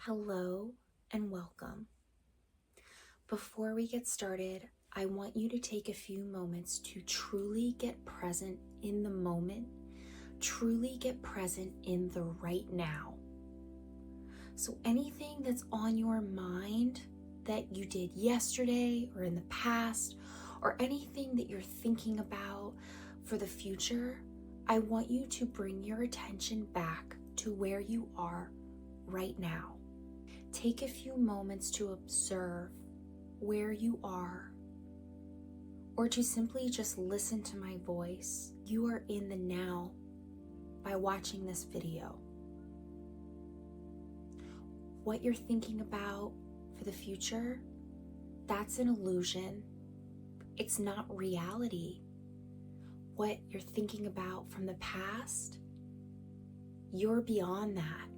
Hello and welcome. Before we get started, I want you to take a few moments to truly get present in the moment, truly get present in the right now. So anything that's on your mind that you did yesterday or in the past, or anything that you're thinking about for the future, I want you to bring your attention back to where you are right now. Take a few moments to observe where you are, or to simply just listen to my voice. You are in the now by watching this video. What you're thinking about for the future, that's an illusion. It's not reality. What you're thinking about from the past, you're beyond that.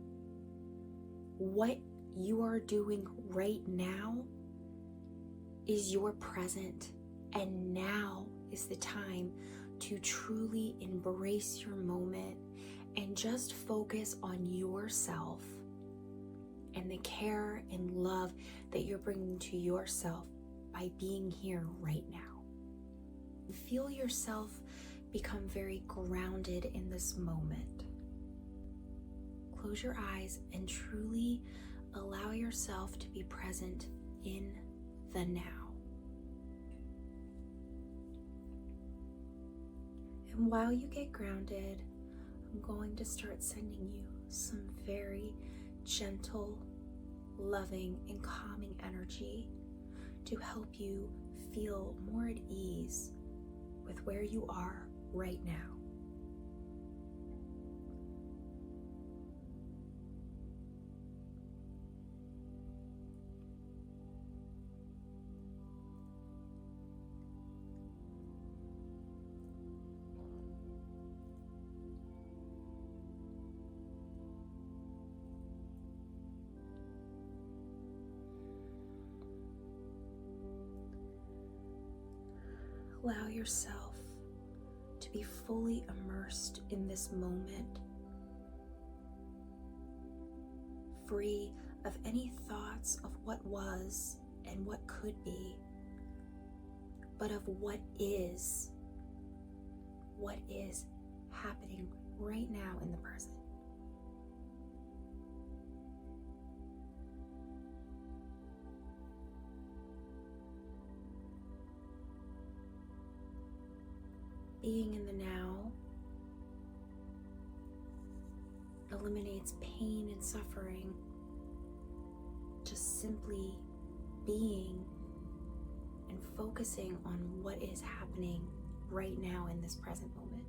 What you are doing right now is your present, and now is the time to truly embrace your moment and just focus on yourself and the care and love that you're bringing to yourself by being here right now. Feel yourself become very grounded in this moment. Close your eyes and truly allow yourself to be present in the now. And while you get grounded, I'm going to start sending you some very gentle, loving, and calming energy to help you feel more at ease with where you are right now. Allow yourself to be fully immersed in this moment, free of any thoughts of what was and what could be, but of what is happening right now in the present. Being in the now eliminates pain and suffering. Just simply being and focusing on what is happening right now in this present moment.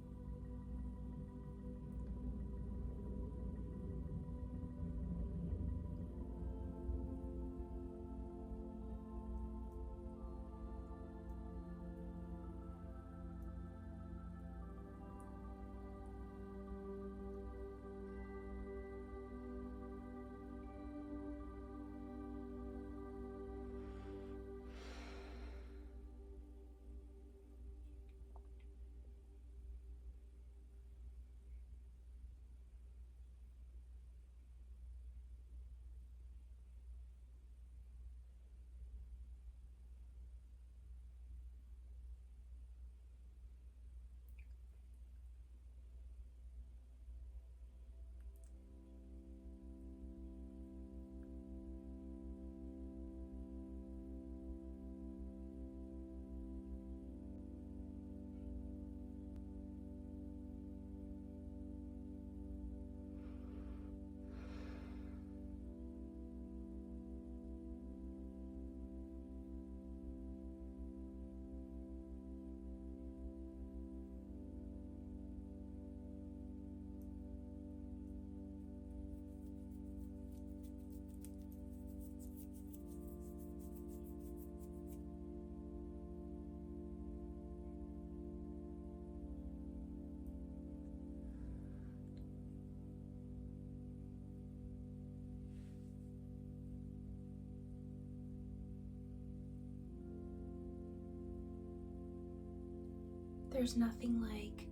There's nothing like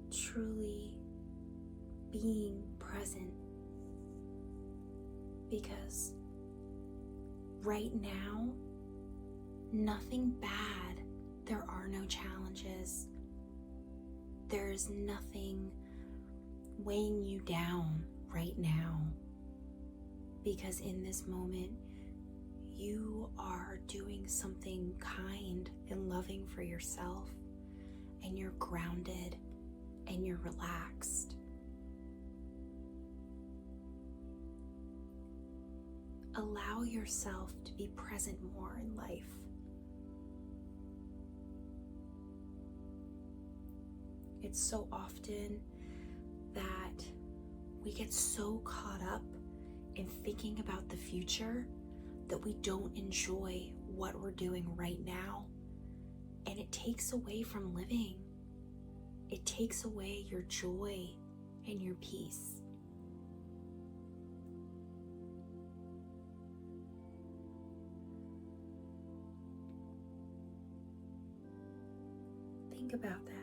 truly being present because right now, nothing bad. There are no challenges. There's nothing weighing you down right now, because in this moment, you are doing something kind and loving for yourself, and you're grounded and you're relaxed. Allow yourself to be present more in life. It's so often that we get so caught up in thinking about the future that we don't enjoy what we're doing right now. And it takes away from living. It takes away your joy and your peace. Think about that.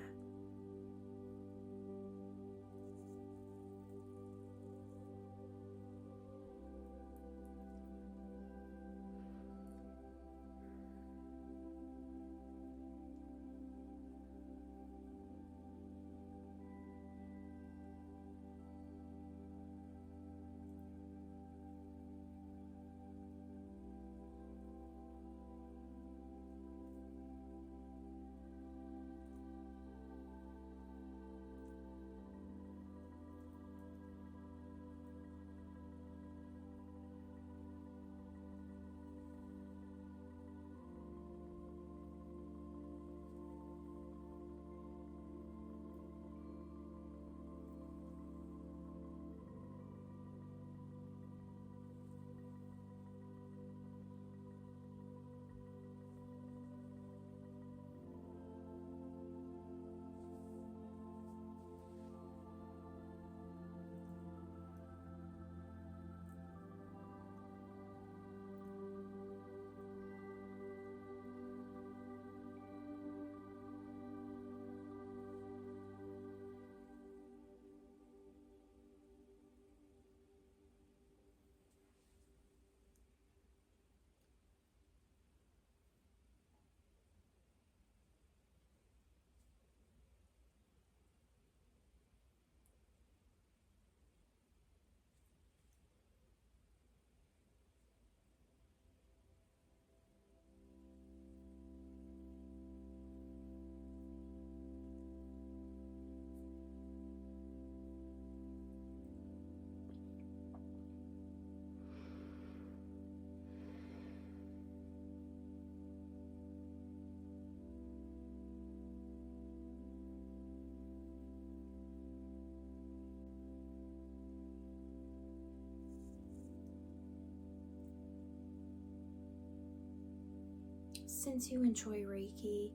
Since you enjoy Reiki,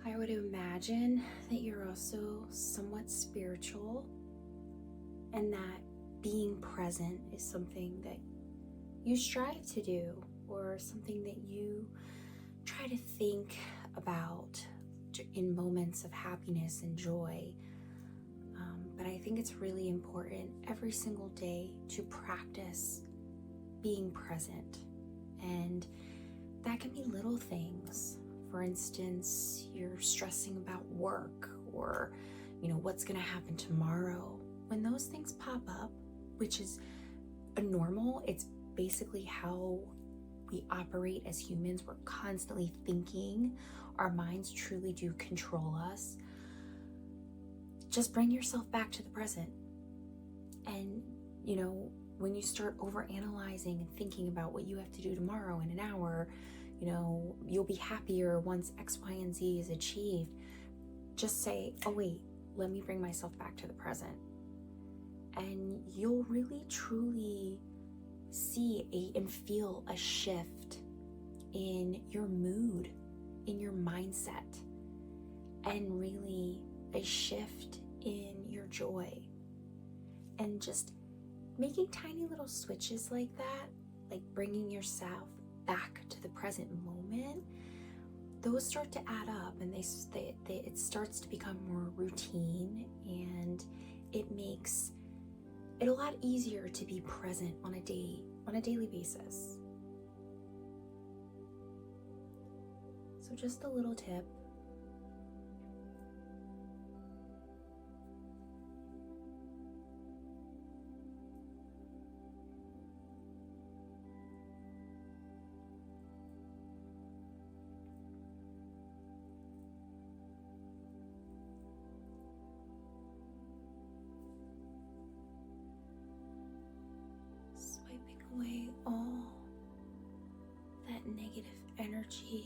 I would imagine that you're also somewhat spiritual, and that being present is something that you strive to do, or something that you try to think about in moments of happiness and joy. But I think it's really important every single day to practice being present. And that can be little things. For instance, you're stressing about work, or what's going to happen tomorrow. When those things pop up, which is a normal, it's basically how we operate as humans. We're constantly thinking. Our minds truly do control us. Just bring yourself back to the present. And, when you start overanalyzing and thinking about what you have to do tomorrow in an hour, you'll be happier once X, Y, and Z is achieved. Just say, oh wait, let me bring myself back to the present. And you'll really truly see and feel a shift in your mood, in your mindset, and really a shift in your joy. And just making tiny little switches like that, like bringing yourself back to the present moment, those start to add up, and it starts to become more routine, and it makes it's a lot easier to be present on a daily basis. So just a little tip. Swiping away all that negative energy.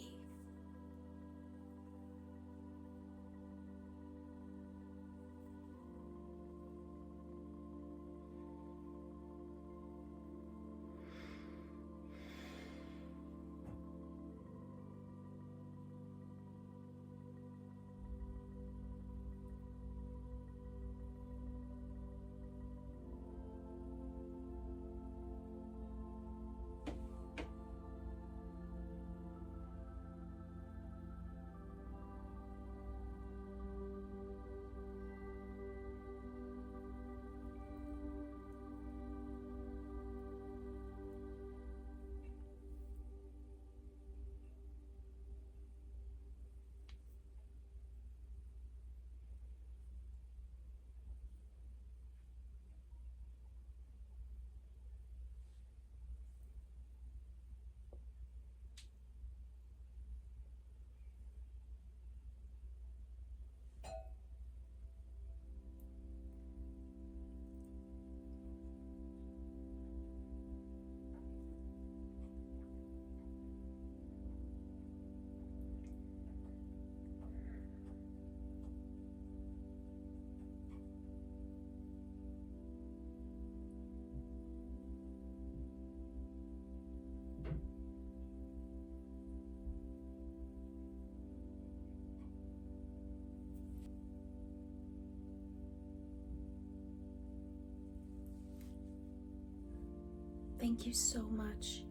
Thank you so much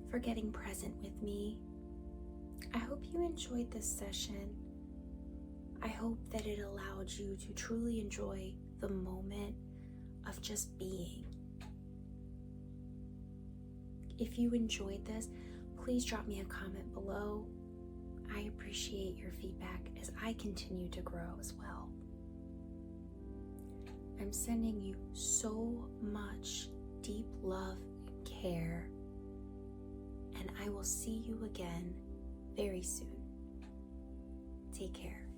for getting present with me. I hope you enjoyed this session. I hope that it allowed you to truly enjoy the moment of just being. If you enjoyed this, please drop me a comment below. I appreciate your feedback as I continue to grow as well. I'm sending you so much deep love and care, and I will see you again very soon. Take care.